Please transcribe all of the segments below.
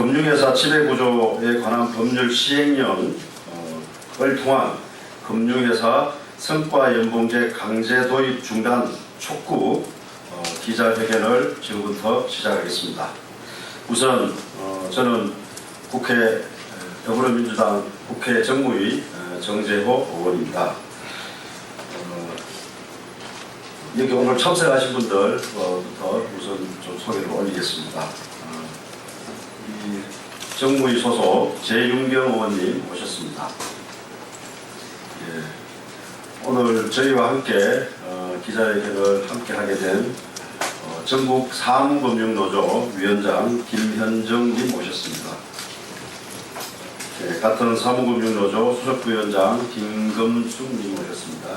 금융회사 지배구조에 관한 법률 시행령을 통한 금융회사 성과연봉제 강제 도입 중단 촉구 기자회견을 지금부터 시작하겠습니다. 우선 저는 더불어민주당 국회 정무위 정재호 의원입니다. 여기 오늘 참석하신 분들부터 우선 좀 소개를 올리겠습니다. 이 정무위 소속 재윤경 의원님 오셨습니다. 예, 오늘 저희와 함께 기자회견을 함께 하게 된 전국 사무금융노조 위원장 김현정님 오셨습니다. 예, 같은 사무금융노조 수석부위원장 김금숙님 오셨습니다.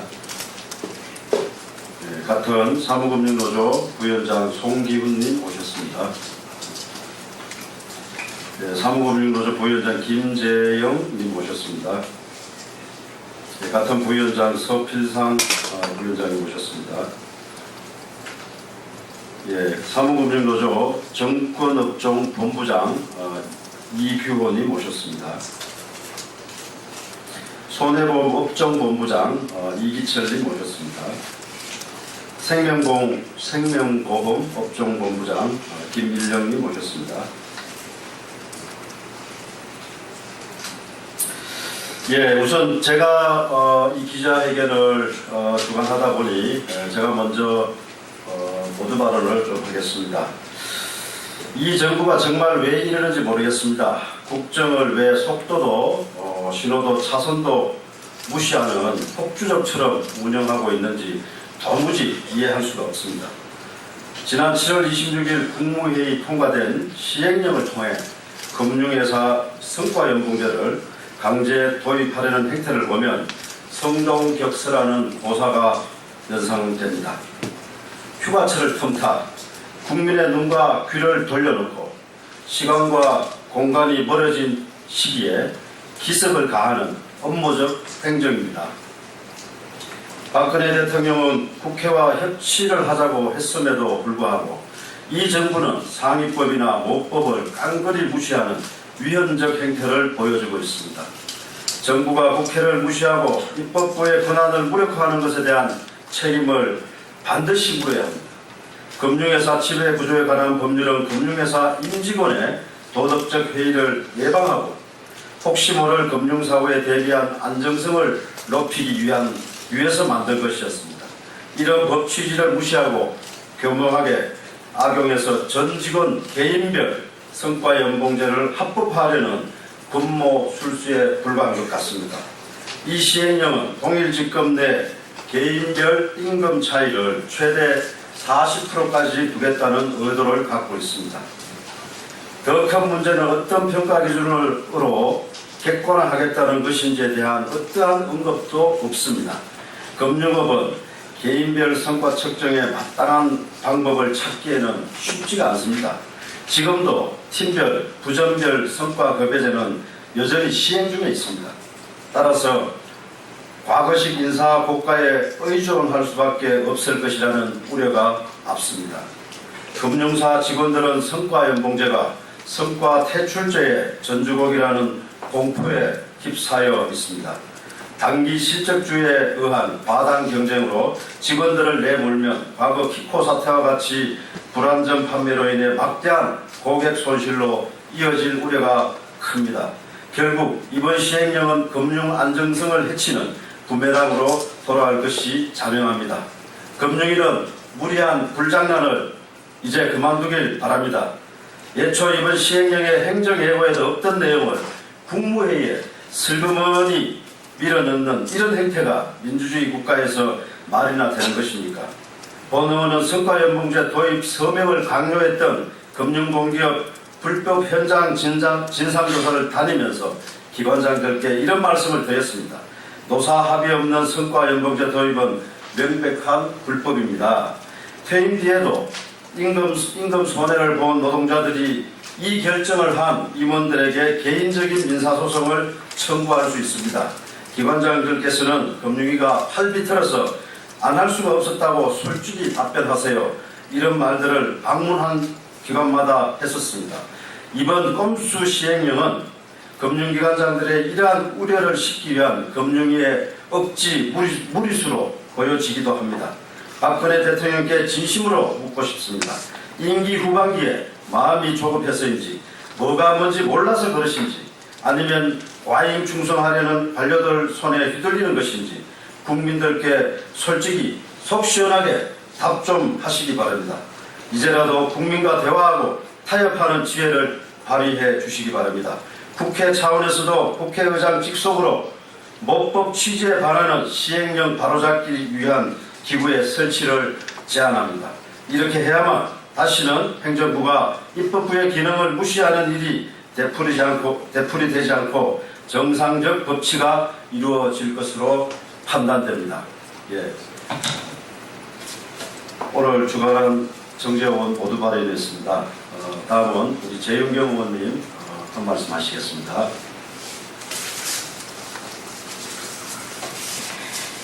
예, 같은 사무금융노조 부위원장 송기훈님 오셨습니다. 예, 사무금융노조 부위원장 김재영님 오셨습니다. 예, 같은 부위원장 서필상 부위원장님 오셨습니다. 예, 사무금융노조 정권업종 본부장 이규호님 오셨습니다. 손해보험업종본부장 이기철님 오셨습니다. 생명보험 업종본부장 김일령님 오셨습니다. 예, 우선 제가 이 기자회견을 주관하다 보니 제가 먼저 모두 발언을 좀 하겠습니다. 이 정부가 정말 왜 이러는지 모르겠습니다. 국정을 왜 속도도 신호도 차선도 무시하는 폭주족처럼 운영하고 있는지 도무지 이해할 수가 없습니다. 지난 7월 26일 국무회의 통과된 시행령을 통해 금융회사 성과연봉제를 강제 도입하려는 행태를 보면 성동격서라는 고사가 연상됩니다. 휴가철을 틈타 국민의 눈과 귀를 돌려놓고 시간과 공간이 멀어진 시기에 기습을 가하는 업무적 행정입니다. 박근혜 대통령은 국회와 협치를 하자고 했음에도 불구하고 이 정부는 상위법이나 모법을 깡그리 무시하는 위헌적 행태를 보여주고 있습니다. 정부가 국회를 무시하고 입법부의 권한을 무력화하는 것에 대한 책임을 반드시 물어야 합니다. 금융회사 지배구조에 관한 법률은 금융회사 임직원의 도덕적 해이를 예방하고 혹시 모를 금융사고에 대비한 안정성을 높이기 위해서 만든 것이었습니다. 이런 법 취지를 무시하고 교묘하게 악용해서 전 직원 개인별 성과연봉제를 합법화하려는 군모술수에 불과한 것 같습니다. 이 시행령은 동일 직급 내 개인별 임금 차이를 최대 40%까지 두겠다는 의도를 갖고 있습니다. 더 큰 문제는 어떤 평가 기준으로 객관화하겠다는 것인지에 대한 어떠한 언급도 없습니다. 금융업은 개인별 성과 측정에 마땅한 방법을 찾기에는 쉽지가 않습니다. 지금도 팀별, 부전별 성과급여제는 여전히 시행 중에 있습니다. 따라서 과거식 인사 고가에 의존할 수밖에 없을 것이라는 우려가 앞섭니다. 금융사 직원들은 성과연봉제가 성과 퇴출제의 전주곡이라는 공포에 휩싸여 있습니다. 단기 실적주의에 의한 과당 경쟁으로 직원들을 내몰면 과거 키코 사태와 같이 불안전 판매로 인해 막대한 고객 손실로 이어질 우려가 큽니다. 결국 이번 시행령은 금융 안정성을 해치는 부메랑으로 돌아갈 것이 자명합니다. 금융위는 무리한 불장난을 이제 그만두길 바랍니다. 예초 이번 시행령의 행정예고에도 없던 내용을 국무회의에 슬그머니 밀어넣는 이런 행태가 민주주의 국가에서 말이나 되는 것입니까? 본 의원은 성과연봉제 도입 서명을 강요했던 금융공기업 불법 현장 진상조사를 다니면서 기관장들께 이런 말씀을 드렸습니다. 노사 합의 없는 성과연봉제 도입은 명백한 불법입니다. 퇴임 뒤에도 임금 손해를 본 노동자들이 이 결정을 한 임원들에게 개인적인 민사소송을 청구할 수 있습니다. 기관장들께서는 금융위가 팔 비틀어서 안 할 수가 없었다고 솔직히 답변하세요. 이런 말들을 방문한 기관마다 했었습니다. 이번 꼼수 시행령은 금융기관장들의 이러한 우려를 싣기 위한 금융위의 억지 무리수로 보여지기도 합니다. 박근혜 대통령께 진심으로 묻고 싶습니다. 임기 후반기에 마음이 조급해서인지 뭐가 뭔지 몰라서 그러신지 아니면 과잉 충성하려는 반려들 손에 휘둘리는 것인지 국민들께 솔직히 속 시원하게 답 좀 하시기 바랍니다. 이제라도 국민과 대화하고 타협하는 지혜를 발휘해 주시기 바랍니다. 국회 차원에서도 국회의장 직속으로 모법 취지에 반하는 시행령 바로잡기 위한 기구의 설치를 제안합니다. 이렇게 해야만 다시는 행정부가 입법부의 기능을 무시하는 일이 되풀이되지 않고 정상적 법치가 이루어질 것으로 판단됩니다. 예. 오늘 주관한 정재원 모두 발의했습니다. 다음은 우리 재윤경 의원님 한 말씀 하시겠습니다.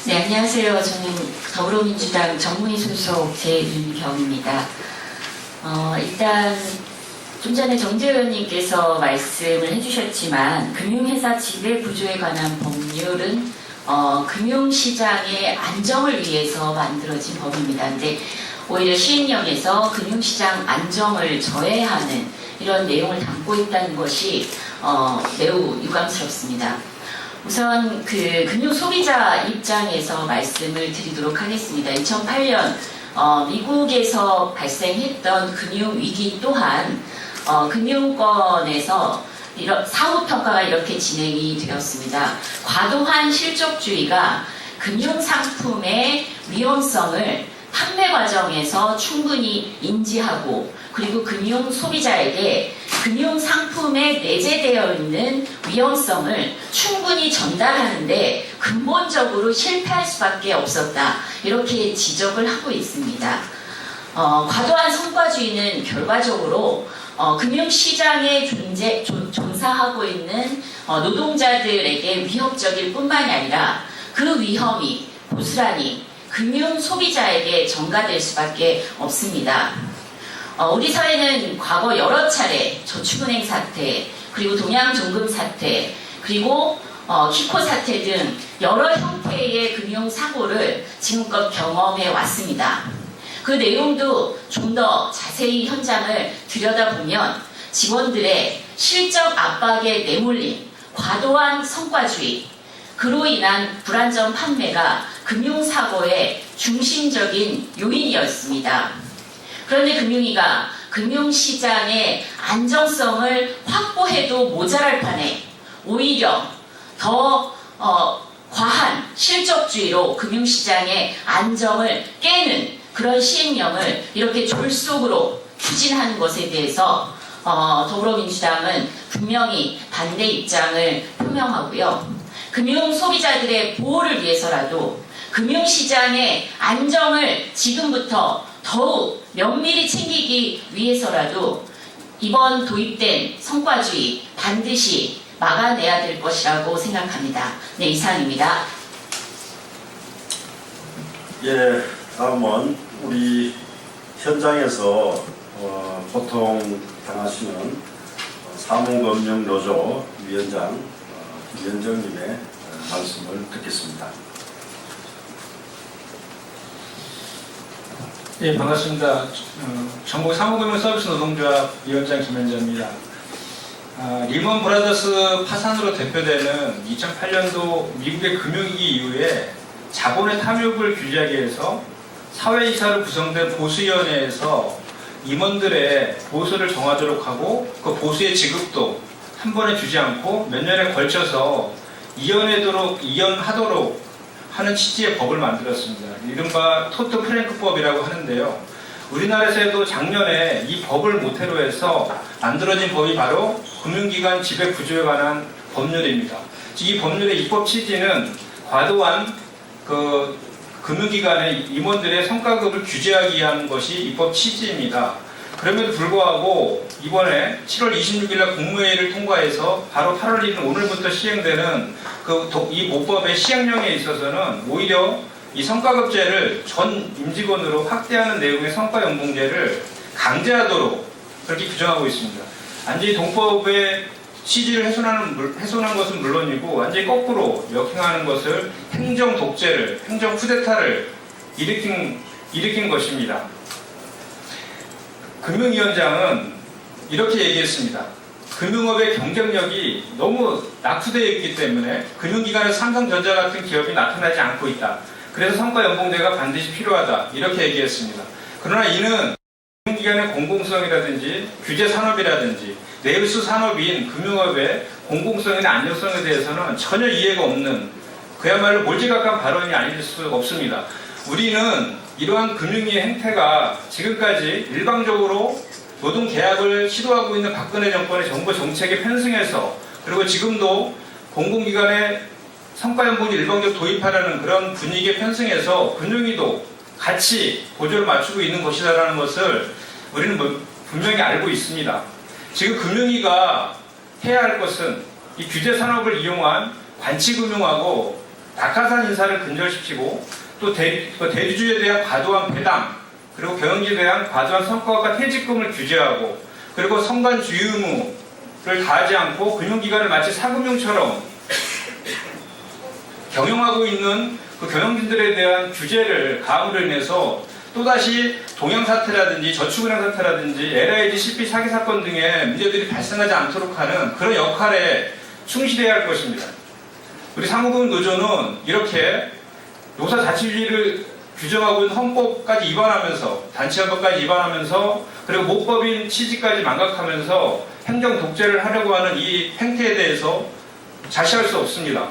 네, 안녕하세요. 저는 더불어민주당 정문희 소속 재윤경입니다. 일단 좀 전에 정재 의원님께서 말씀을 해주셨지만 금융회사 지배구조에 관한 법률은 금융시장의 안정을 위해서 만들어진 법입니다. 근데 오히려 시행령에서 금융시장 안정을 저해하는 이런 내용을 담고 있다는 것이 매우 유감스럽습니다. 우선 그 금융소비자 입장에서 말씀을 드리도록 하겠습니다. 2008년 미국에서 발생했던 금융위기 또한 금융권에서 사후평가가 이렇게 진행이 되었습니다. 과도한 실적주의가 금융상품의 위험성을 판매 과정에서 충분히 인지하고 그리고 금융소비자에게 금융상품에 내재되어 있는 위험성을 충분히 전달하는데 근본적으로 실패할 수밖에 없었다. 이렇게 지적을 하고 있습니다. 과도한 성과주의는 결과적으로 금융시장에 종사하고 있는 노동자들에게 위협적일 뿐만이 아니라 그 위험이 고스란히 금융소비자에게 전가될 수밖에 없습니다. 우리 사회는 과거 여러 차례 저축은행 사태, 그리고 동양종금 사태, 그리고 키코 사태 등 여러 형태의 금융사고를 지금껏 경험해 왔습니다. 그 내용도 좀 더 자세히 현장을 들여다보면 직원들의 실적 압박에 내몰린 과도한 성과주의, 그로 인한 불안전 판매가 금융사고의 중심적인 요인이었습니다. 그런데 금융위가 금융시장의 안정성을 확보해도 모자랄 판에 오히려 더 과한 실적주의로 금융시장의 안정을 깨는 그런 시행령을 이렇게 졸속으로 추진하는 것에 대해서 더불어민주당은 분명히 반대 입장을 표명하고요. 금융소비자들의 보호를 위해서라도 금융시장의 안정을 지금부터 더욱 면밀히 챙기기 위해서라도 이번 도입된 성과주의 반드시 막아내야 될 것이라고 생각합니다. 네, 이상입니다. 예, 다음은 우리 현장에서 고통 당하시는 사무금융노조 위원장 김현정님의 말씀을 듣겠습니다. 예, 반갑습니다. 전국 사무금융서비스노동조합 위원장 김현정입니다. 리먼 브라더스 파산으로 대표되는 2008년도 미국의 금융위기 이후에 자본의 탐욕을 규제하기 위해서 사회이사로 구성된 보수위원회에서 임원들의 보수를 정하도록 하고 그 보수의 지급도 한 번에 주지 않고 몇 년에 걸쳐서 이연하도록 하는 취지의 법을 만들었습니다. 이른바 토트 프랭크법이라고 하는데요. 우리나라에서도 작년에 이 법을 모태로 해서 만들어진 법이 바로 금융기관 지배 구조에 관한 법률입니다. 이 법률의 입법 취지는 과도한 금융기관의 임원들의 성과급을 규제하기 위한 것이 입법 취지입니다. 그럼에도 불구하고 이번에 7월 26일 날 국무회의를 통과해서 바로 8월 1일 오늘부터 시행되는 이 모법의 시행령에 있어서는 오히려 이 성과급제를 전 임직원으로 확대하는 내용의 성과연봉제를 강제하도록 그렇게 규정하고 있습니다. 완전히 동법의 취지를 훼손한 것은 물론이고 완전히 거꾸로 역행하는 것을 행정 독재를, 행정 쿠데타를 일으킨 것입니다. 금융위원장은 이렇게 얘기했습니다. 금융업의 경쟁력이 너무 낙후되어 있기 때문에 금융기관의 삼성전자 같은 기업이 나타나지 않고 있다. 그래서 성과연봉제가 반드시 필요하다. 이렇게 얘기했습니다. 그러나 이는 금융기관의 공공성이라든지 규제산업이라든지 내수 산업인 금융업의 공공성이나 안정성에 대해서는 전혀 이해가 없는 그야말로 몰지각한 발언이 아닐 수 없습니다. 우리는 이러한 금융위의 행태가 지금까지 일방적으로 노동계약을 시도하고 있는 박근혜 정권의 정부 정책에 편승해서 그리고 지금도 공공기관의 성과연봉을 일방적으로 도입하려는 그런 분위기에 편승해서 금융위도 같이 보조를 맞추고 있는 것이다라는 것을 우리는 분명히 알고 있습니다. 지금 금융위가 해야 할 것은 이 규제산업을 이용한 관치금융하고 낙하산 인사를 근절시키고 또 대주주에 대한 과도한 배당 그리고 경영진에 대한 과도한 성과와 퇴직금을 규제하고 그리고 성관주의 의무를 다하지 않고 금융기관을 마치 사금융처럼 경영하고 있는 그 경영진들에 대한 규제를 가함으로 인해서 또다시 동양사태라든지 저축은행 사태라든지 LIG, CP 사기 사건 등의 문제들이 발생하지 않도록 하는 그런 역할에 충실해야 할 것입니다. 우리 사무금노조는 이렇게 노사 자치주의를 규정하고 있는 헌법까지 위반하면서 단체헌법까지 위반하면서 그리고 모법인 취지까지 망각하면서 행정 독재를 하려고 하는 이 행태에 대해서 자시할 수 없습니다.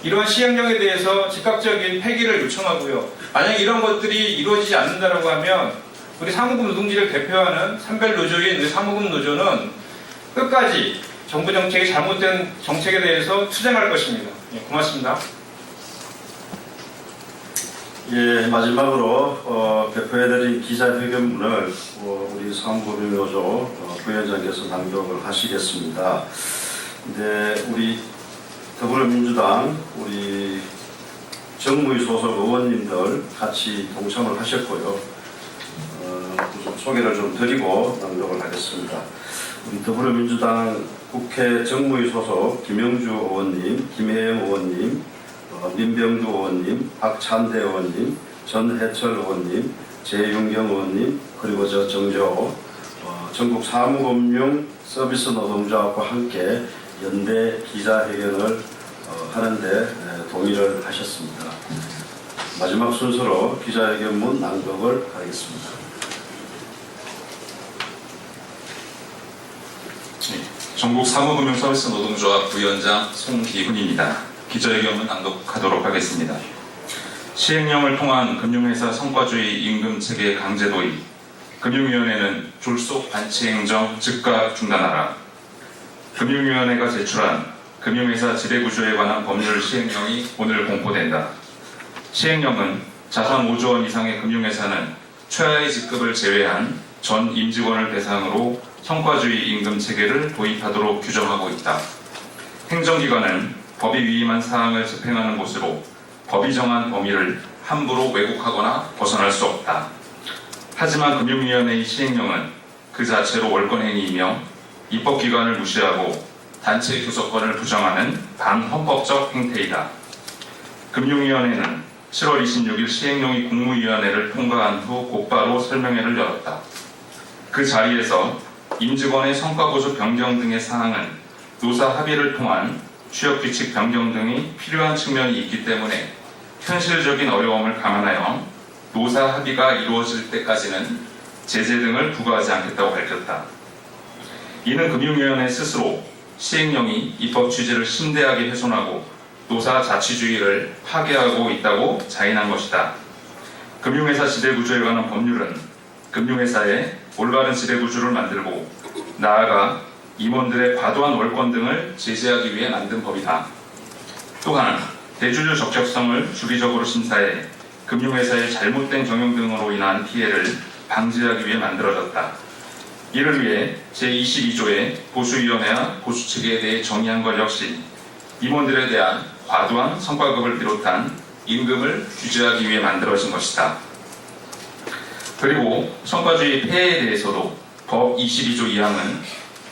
이러한 시행령에 대해서 즉각적인 폐기를 요청하고요. 만약 이런 것들이 이루어지지 않는다고 하면 우리 사무금 노동지를 대표하는 산별노조인 우리 사무금노조는 끝까지 정부 정책이 잘못된 정책에 대해서 투쟁할 것입니다. 고맙습니다. 예, 마지막으로 배포해드린 기자회견문을 우리 사무금융노조 부위원장께서 낭독을 하시겠습니다. 근데 우리 더불어민주당 우리 정무위 소속 의원님들 같이 동참을 하셨고요. 우선 소개를 좀 드리고 낭독을 하겠습니다. 우리 더불어민주당 국회 정무위 소속 김영주 의원님, 김혜영 의원님, 민병두 의원님, 박찬대 의원님, 전해철 의원님, 재윤경 의원님, 그리고 저 정재호 전국 사무금융 서비스 노동조합과 함께 연대 기자회견을 하는데 동의를 하셨습니다. 마지막 순서로 기자회견문 낭독을 하겠습니다. 전국 사무금융 서비스 노동조합 부위원장 송기훈입니다. 기자회견문 낭독하도록 하겠습니다. 시행령을 통한 금융회사 성과주의 임금체계 강제 도입, 금융위원회는 졸속 반치행정 즉각 중단하라. 금융위원회가 제출한 금융회사 지배구조에 관한 법률 시행령이 오늘 공포된다. 시행령은 자산 5조 원 이상의 금융회사는 최하의 직급을 제외한 전 임직원을 대상으로 성과주의 임금 체계를 도입하도록 규정하고 있다. 행정기관은 법이 위임한 사항을 집행하는 곳으로 법이 정한 범위를 함부로 왜곡하거나 벗어날 수 없다. 하지만 금융위원회의 시행령은 그 자체로 월권행위이며 입법기관을 무시하고 단체 교섭권을 부정하는 반헌법적 행태이다. 금융위원회는 7월 26일 시행령이 국무위원회를 통과한 후 곧바로 설명회를 열었다. 그 자리에서 임직원의 성과보조 변경 등의 사항은 노사 합의를 통한 취업규칙 변경 등이 필요한 측면이 있기 때문에 현실적인 어려움을 감안하여 노사 합의가 이루어질 때까지는 제재 등을 부과하지 않겠다고 밝혔다. 이는 금융위원회 스스로 시행령이 입법 취지를 심대하게 훼손하고 노사 자치주의를 파괴하고 있다고 자인한 것이다. 금융회사 지배구조에 관한 법률은 금융회사의 올바른 지배구조를 만들고 나아가 임원들의 과도한 월권 등을 제재하기 위해 만든 법이다. 또한 대주주 적격성을 주기적으로 심사해 금융회사의 잘못된 경영 등으로 인한 피해를 방지하기 위해 만들어졌다. 이를 위해 제22조의 보수위원회와 보수체계에 대해 정의한 것 역시 임원들에 대한 과도한 성과급을 비롯한 임금을 규제하기 위해 만들어진 것이다. 그리고 성과주의 폐해에 대해서도 법 22조 2항은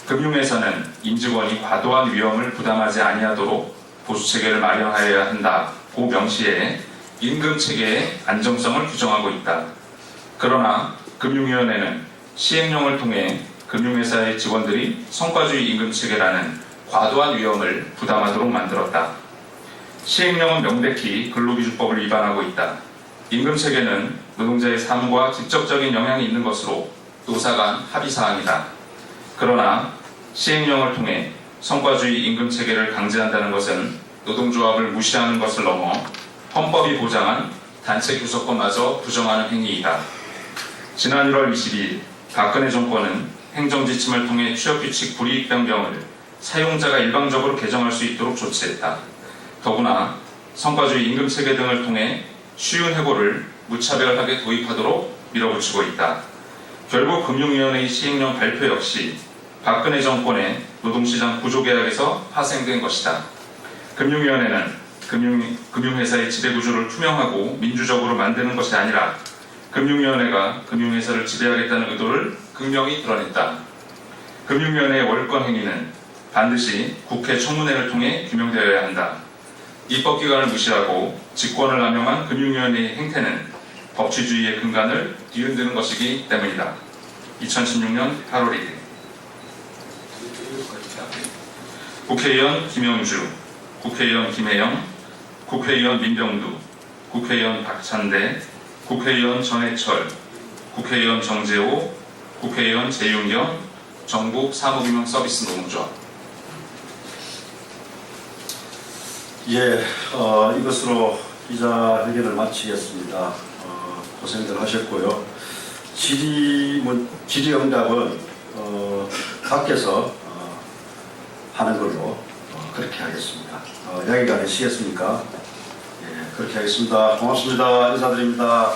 금융회사는 임직원이 과도한 위험을 부담하지 아니하도록 보수체계를 마련하여야 한다고 명시해 임금체계의 안정성을 규정하고 있다. 그러나 금융위원회는 시행령을 통해 금융회사의 직원들이 성과주의 임금체계라는 과도한 위험을 부담하도록 만들었다. 시행령은 명백히 근로기준법을 위반하고 있다. 임금체계는 노동자의 삶과 직접적인 영향이 있는 것으로 노사 간 합의사항이다. 그러나 시행령을 통해 성과주의 임금체계를 강제한다는 것은 노동조합을 무시하는 것을 넘어 헌법이 보장한 단체 교섭권마저 부정하는 행위이다. 지난 1월 22일 박근혜 정권은 행정지침을 통해 취업규칙 불이익 변경을 사용자가 일방적으로 개정할 수 있도록 조치했다. 더구나 성과주의 임금체계 등을 통해 쉬운 해고를 무차별하게 도입하도록 밀어붙이고 있다. 결국 금융위원회의 시행령 발표 역시 박근혜 정권의 노동시장 구조개혁에서 파생된 것이다. 금융위원회는 금융회사의 지배구조를 투명하고 민주적으로 만드는 것이 아니라 금융위원회가 금융회사를 지배하겠다는 의도를 극명히 드러냈다. 금융위원회의 월권 행위는 반드시 국회 청문회를 통해 규명되어야 한다. 입법기관을 무시하고 직권을 남용한 금융위원회의 행태는 법치주의의 근간을 뒤흔드는 것이기 때문이다. 2016년 8월 1일 국회의원 김영주, 국회의원 김혜영, 국회의원 민병두, 국회의원 박찬대, 국회의원 전해철, 국회의원 정재호, 국회의원 재윤경, 전국 사무금융서비스 노동조합. 예, 이것으로 기자회견을 마치겠습니다. 고생들 하셨고요. 질의응답은 밖에서 하는 걸로 그렇게 하겠습니다. 여기가 되시겠습니까? 예, 그렇게 하겠습니다. 고맙습니다. 인사드립니다.